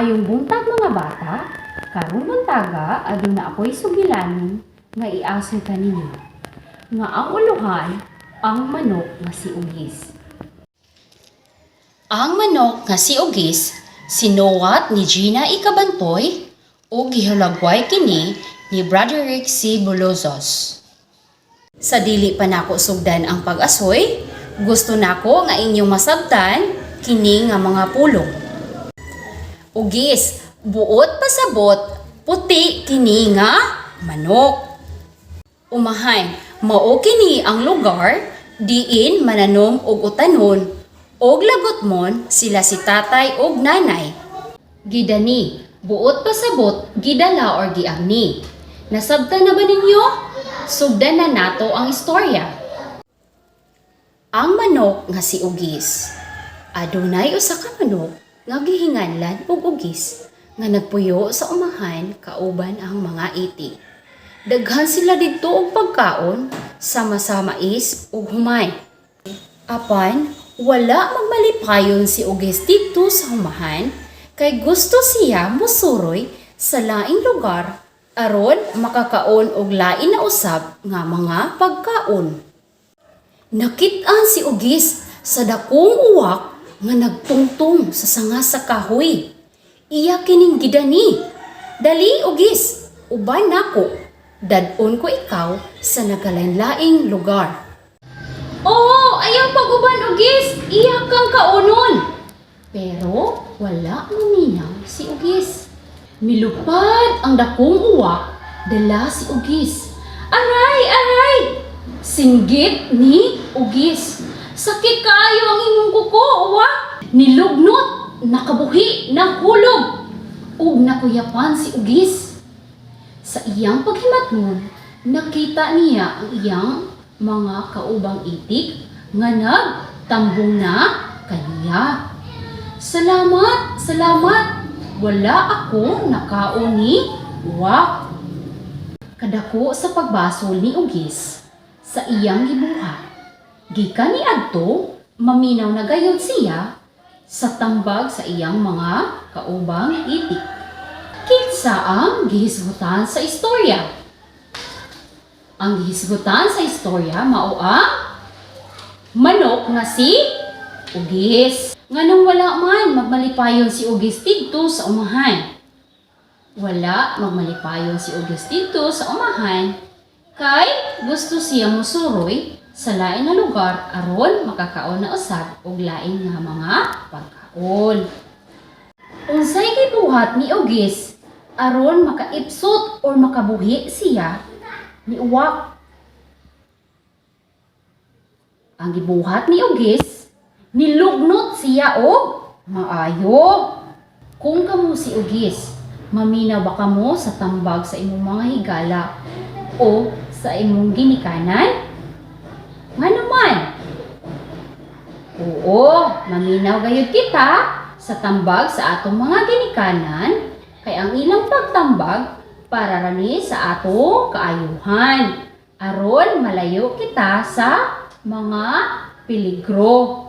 Maayong buntag mga bata, karong buntaga aduna ako'y sugilanon nga iaso kaninyo. Nga ang uluhan, ang manok nga si Ugis. Ang manok nga si Ugis, sinuwat ni Gina Ikabantoy o gihulagway kini ni Broderick C. Bulozos. Sa dili pa nako sugdan ang pag-asoy, gusto nako nga inyong masabtan kini nga mga pulong. Ugis, buot pasabot, puti kini nga manok. Umahay, mao kini ang lugar diin mananom og utanon og lagotmon sila si tatay og nanay. Gidani, buot pasabot, gidala or giagni. Nasabtan na ba ninyo? Sugdan na nato ang istorya. Ang manok nga si Ugis. Adunay usa ka manok nga gihinganlan og Ugis nga nagpuyo sa umahan kauban ang mga iti. Daghan sila didto og pagkaon sama-sama is ug humay. Apan wala magmalipayon si Ugis didto sa humahan kay gusto siya mosuroy sa laing lugar aron makakaon og lain na usab nga mga pagkaon. Nakit-an si Ugis sa dakong uwak nga nagtungtong sa sanga sa kahoy. Iya kining gidani. Dali Ugis, uban nako. Dadon ko ikaw sa nagalain-laing lugar. Oo, ayaw pag-uban Ugis, iya kang kaunon. Pero wala maminaw si Ugis. Milupad ang dakong uwak, dala si Ugis. Aray, aray! Singgit ni Ugis. Sakit kaayo ang imong kuko, uwak. Nilugnot, nakabuhi, nahulog. Ug nakuyapan si Ugis. Sa iyang paghimatnon, nakita niya ang iyang mga kaubang itik nga nagtambong na kaniya. Salamat, salamat. Wala ako nakaon ni uwak. Kadako sa pagbasol ni Ugis sa iyang gibuhat. Gikan ni adto, maminaw na gayud siya sa tambag sa iyang mga kaubang itik. Kinsa ang gihisgutan sa istorya? Ang gihisgutan sa istorya mao ang manok nga si Ugis. Nganong wala man magmalipayon si Ugis didto sa umahan. Wala magmalipayon si Ugis didto sa umahan kay gusto siya mosuroy sa lain nga lugar aron makakaon na usab og lain nga mga pagkaon. Unsay gibuhat ni Ugis aron makaipsot or makabuhi siya ni uwak? Ang gibuhat ni Ugis, nilugnot siya og maayo. Kung kamo si Ugis, maminaw ba kamo sa tambag sa imong mga higala o sa imong ginikanan? Nga naman. Oo, maminaw gayud kita sa tambag sa atong mga ginikanan kay ang ilang pagtambag para rani sa atong kaayuhan aron malayo kita sa mga peligro.